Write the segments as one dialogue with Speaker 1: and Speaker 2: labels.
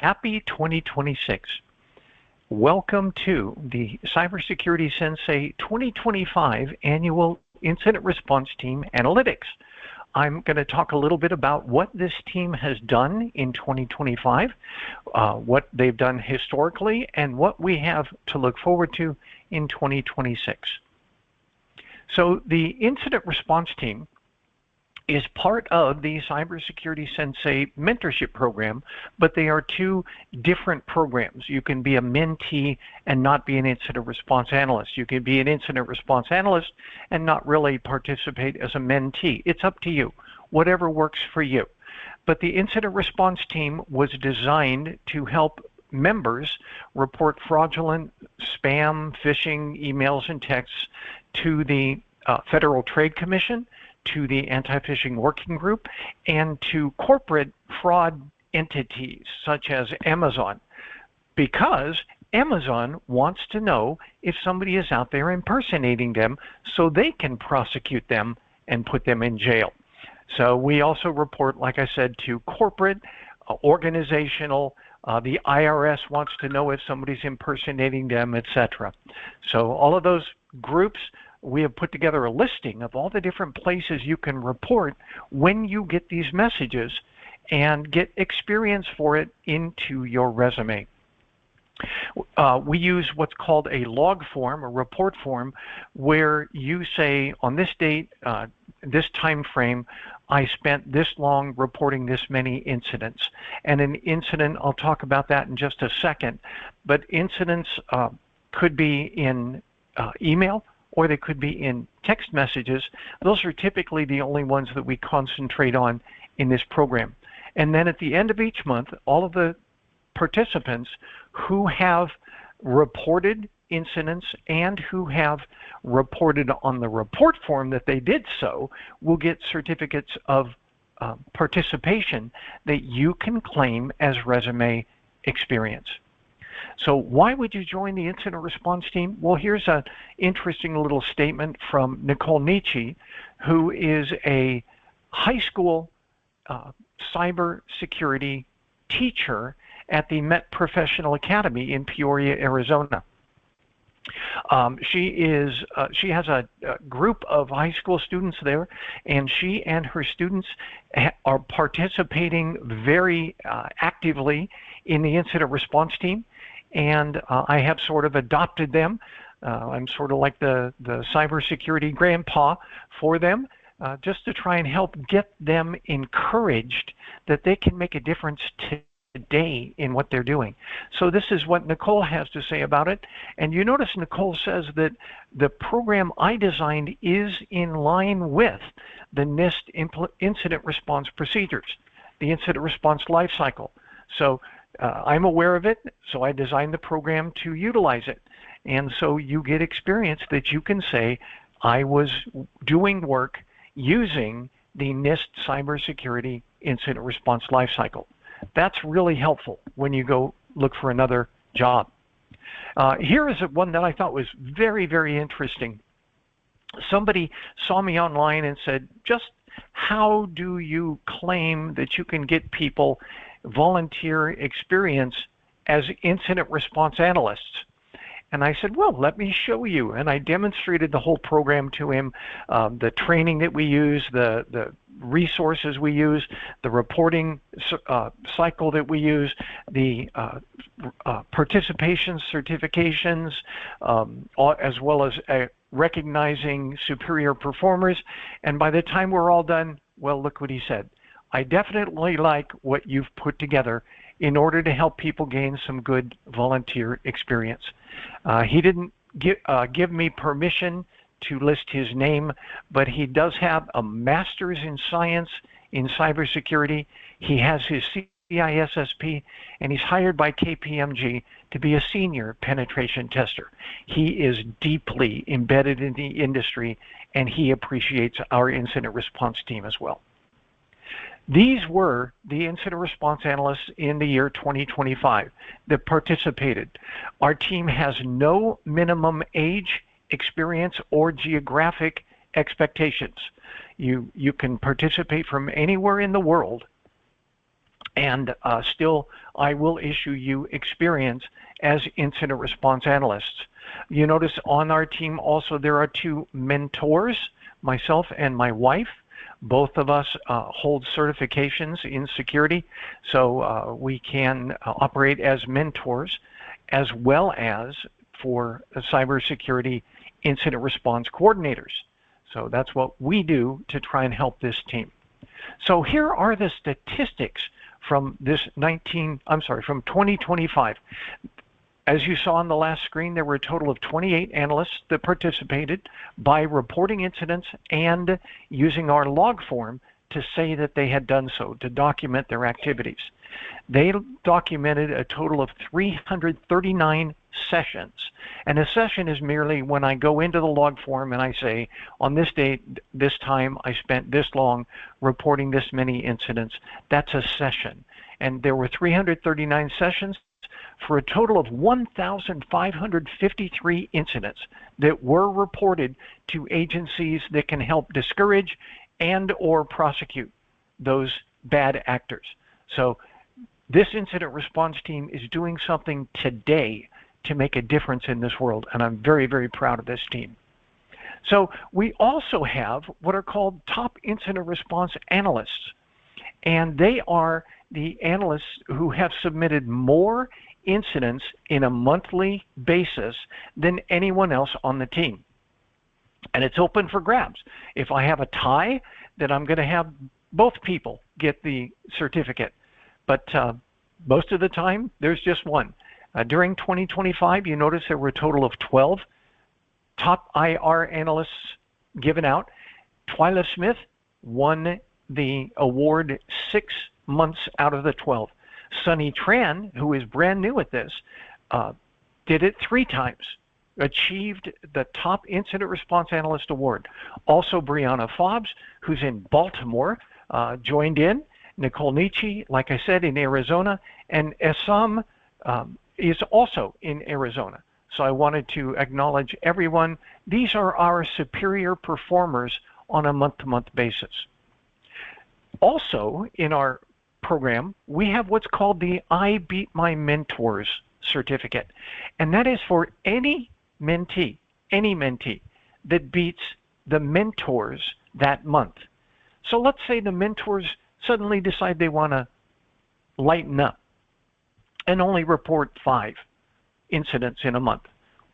Speaker 1: Happy 2026. Welcome to the CyberSecurity Sensei 2025 Annual Incident Response Team Analytics. I'm going to talk a little bit about what this team has done in 2025, what they've done historically, and what we have to look forward to in 2026. So the Incident Response Team is part of the CyberSecurity Sensei mentorship program, but they are two different programs. You can be a mentee and not be an incident response analyst. You can be an incident response analyst and not really participate as a mentee. It's up to you, whatever works for you. But the incident response team was designed to help members report fraudulent spam, phishing, emails, and texts to the Federal Trade Commission, to the Anti-Phishing Working Group, and to corporate fraud entities such as Amazon, because Amazon wants to know if somebody is out there impersonating them so they can prosecute them and put them in jail. So we also report, like I said, to corporate, organizational, the IRS wants to know if somebody's impersonating them, etc. So all of those groups, we have put together a listing of all the different places you can report when you get these messages and get experience for it into your resume. We use what's called a log form, a report form, where you say, on this date, this time frame, I spent this long reporting this many incidents. And an incident, I'll talk about that in just a second, but incidents could be in email, or they could be in text messages. Those are typically the only ones that we concentrate on in this program. And then at the end of each month, all of the participants who have reported incidents and who have reported on the report form that they did so will get certificates of participation that you can claim as resume experience. So why would you join the incident response team? Well, here's an interesting little statement from Nicole Nietzsche, who is a high school cybersecurity teacher at the Met Professional Academy in Peoria, Arizona. She has a group of high school students there, and she and her students are participating very actively in the incident response team. And I have sort of adopted them. I'm sort of like the cybersecurity grandpa for them, just to try and help get them encouraged that they can make a difference today in what they're doing. So this is what Nicole has to say about it. And you notice Nicole says that the program I designed is in line with the NIST incident response procedures, the incident response lifecycle. So I'm aware of it, so I designed the program to utilize it. And so you get experience that you can say, I was doing work using the NIST cybersecurity incident response lifecycle. That's really helpful when you go look for another job. Here is one that I thought was very, very interesting. Somebody saw me online and said, just how do you claim that you can get people volunteer experience as incident response analysts? And I said, well, let me show you. And I demonstrated the whole program to him, the training that we use, the resources we use, the reporting cycle that we use, the participation certifications, as well as recognizing superior performers. And by the time we're all done, well, look what he said. I definitely like what you've put together in order to help people gain some good volunteer experience. He didn't give me permission to list his name, but he does have a master's in science in cybersecurity. He has his CISSP, and he's hired by KPMG to be a senior penetration tester. He is deeply embedded in the industry, and he appreciates our incident response team as well. These were the incident response analysts in the year 2025 that participated. Our team has no minimum age, experience, or geographic expectations. You can participate from anywhere in the world, And still, I will issue you experience as incident response analysts. You notice on our team also there are 2 mentors, myself and my wife. Both of us hold certifications in security, so we can operate as mentors as well as for cybersecurity incident response coordinators. So that's what we do to try and help this team. So here are the statistics from from 2025. As you saw on the last screen, there were a total of 28 analysts that participated by reporting incidents and using our log form to say that they had done so, to document their activities. They documented a total of 339 sessions. And a session is merely when I go into the log form and I say, on this date, this time, I spent this long reporting this many incidents. That's a session. And there were 339 sessions for a total of 1,553 incidents that were reported to agencies that can help discourage and or prosecute those bad actors. So this incident response team is doing something today to make a difference in this world, and I'm very, very proud of this team. So we also have what are called top incident response analysts, and they are the analysts who have submitted more incidents in a monthly basis than anyone else on the team. And it's open for grabs. If I have a tie, then I'm going to have both people get the certificate. But most of the time, there's just one. During 2025, you notice there were a total of 12 top IR analysts given out. Twyla Smith won the award 6 months out of the 12. Sunny Tran, who is brand new at this, did it 3 times, achieved the top incident response analyst award. Also, Brianna Fobbs, who's in Baltimore, joined in. Nicole Nietzsche, like I said, in Arizona, and Essam is also in Arizona. So I wanted to acknowledge everyone. These are our superior performers on a month-to-month basis. Also, in our program, we have what's called the I Beat My Mentors certificate. And that is for any mentee that beats the mentors that month. So let's say the mentors suddenly decide they want to lighten up and only report 5 incidents in a month.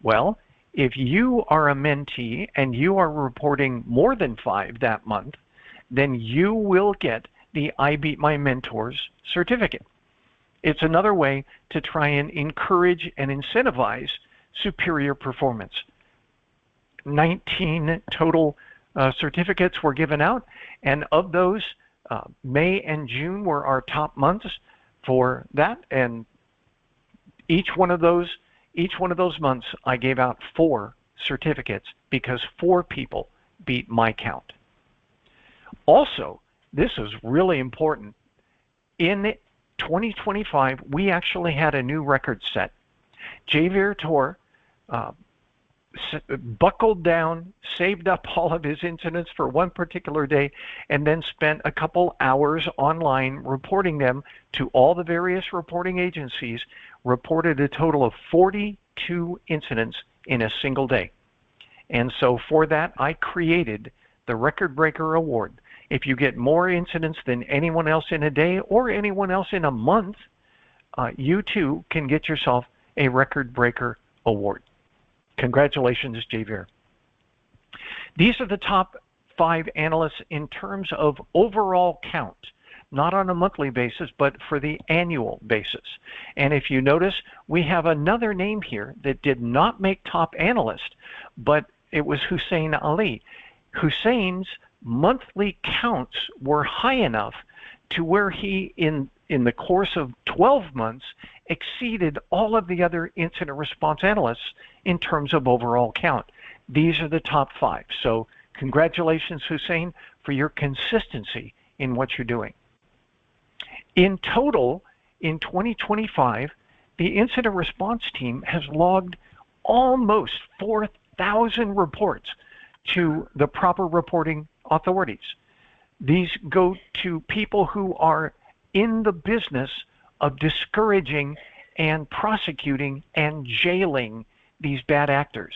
Speaker 1: Well, if you are a mentee and you are reporting more than 5 that month, then you will get the I Beat My Mentors certificate. It's another way to try and encourage and incentivize superior performance. 19 total certificates were given out, and of those, May and June were our top months for that, and each one of those months I gave out 4 certificates because 4 people beat my count. Also, this is really important. In 2025, we actually had a new record set. Javier Tor buckled down, saved up all of his incidents for one particular day, and then spent a couple hours online reporting them to all the various reporting agencies, reported a total of 42 incidents in a single day. And so for that, I created the Record Breaker Award. If you get more incidents than anyone else in a day or anyone else in a month, you too can get yourself a Record Breaker Award. Congratulations, Javier. These are the top 5 analysts in terms of overall count, not on a monthly basis, but for the annual basis. And if you notice, we have another name here that did not make top analyst, but it was Hussein Ali. Hussein's monthly counts were high enough to where he, in the course of 12 months, exceeded all of the other incident response analysts in terms of overall count. These are the top 5. So congratulations, Hussein, for your consistency in what you're doing. In total, in 2025, the incident response team has logged almost 4,000 reports to the proper reporting authorities. These go to people who are in the business of discouraging and prosecuting and jailing these bad actors.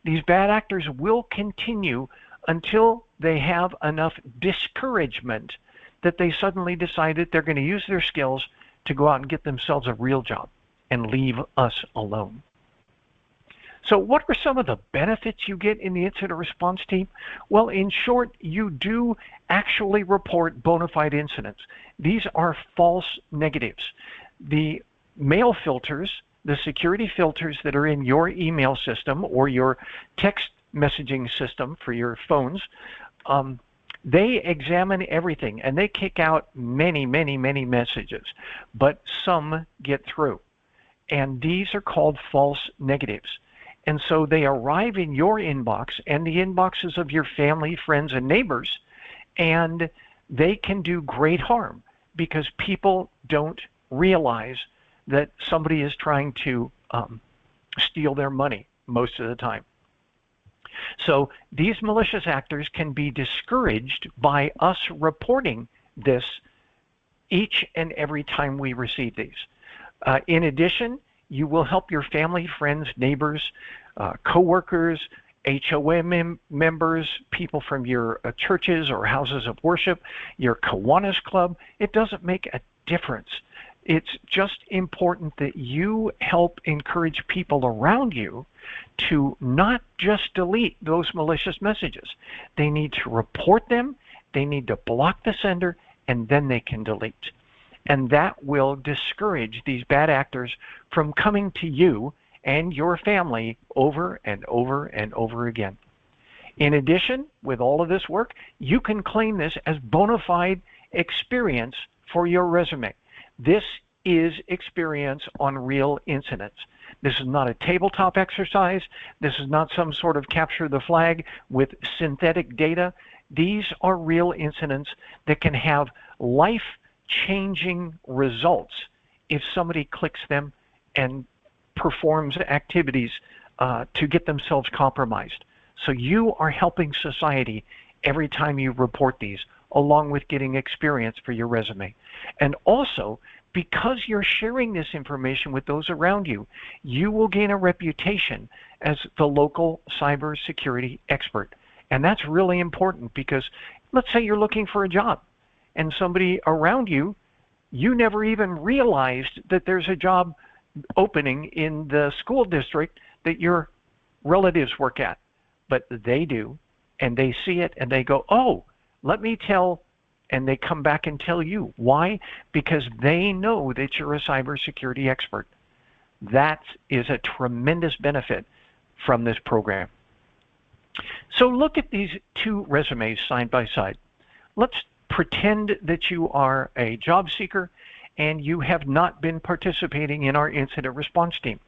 Speaker 1: These bad actors will continue until they have enough discouragement that they suddenly decide that they're going to use their skills to go out and get themselves a real job and leave us alone. So what are some of the benefits you get in the incident response team? Well, in short, you do actually report bona fide incidents. These are false negatives. The mail filters, the security filters that are in your email system or your text messaging system for your phones, they examine everything and they kick out many, many, many messages, but some get through. And these are called false negatives. And so they arrive in your inbox and the inboxes of your family, friends, and neighbors, and they can do great harm because people don't realize that somebody is trying to steal their money most of the time. So these malicious actors can be discouraged by us reporting this each and every time we receive these. In addition, you will help your family, friends, neighbors, co-workers, HOA members, people from your churches or houses of worship, your Kiwanis Club. It doesn't make a difference. It's just important that you help encourage people around you to not just delete those malicious messages. They need to report them, they need to block the sender, and then they can delete. And that will discourage these bad actors from coming to you and your family over and over and over again. In addition, with all of this work, you can claim this as bona fide experience for your resume. This is experience on real incidents. This is not a tabletop exercise. This is not some sort of capture the flag with synthetic data. These are real incidents that can have life-changing results if somebody clicks them and performs activities to get themselves compromised. So you are helping society every time you report these, along with getting experience for your resume. And also, because you're sharing this information with those around you, you will gain a reputation as the local cybersecurity expert. And that's really important because let's say you're looking for a job and somebody around you, you never even realized that there's a job opening in the school district that your relatives work at, but they do, and they see it and they go, oh, let me tell, and they come back and tell you. Why? Because they know that you're a cybersecurity expert. That is a tremendous benefit from this program. So look at these two resumes side by side. Let's pretend that you are a job seeker and you have not been participating in our incident response team.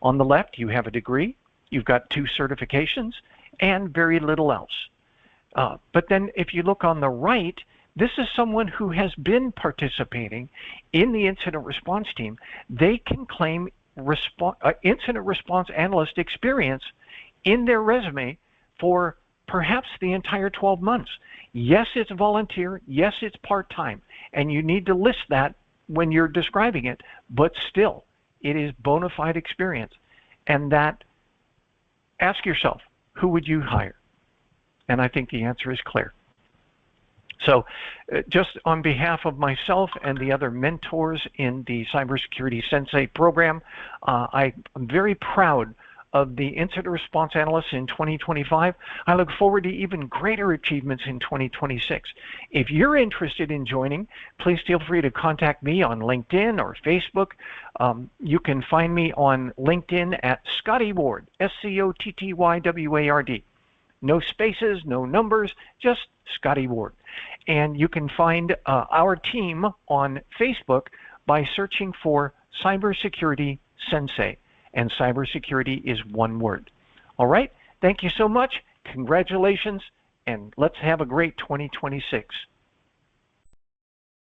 Speaker 1: On the left, you have a degree, you've got 2 certifications, and very little else. But then if you look on the right, this is someone who has been participating in the incident response team. They can claim incident response analyst experience in their resume for perhaps the entire 12 months. Yes, it's volunteer. Yes, it's part-time. And you need to list that when you're describing it, but still, it is bona fide experience. And that, ask yourself, who would you hire? And I think the answer is clear. So just on behalf of myself and the other mentors in the CyberSecurity Sensei program, I'm very proud of the incident response analysts in 2025. I look forward to even greater achievements in 2026. If you're interested in joining, please feel free to contact me on LinkedIn or Facebook. You can find me on LinkedIn at Scotty Ward, SCOTTYWARD. No spaces, no numbers, just Scotty Ward. And you can find our team on Facebook by searching for CyberSecurity Sensei. And cybersecurity is one word. All right, thank you so much. Congratulations, and let's have a great 2026.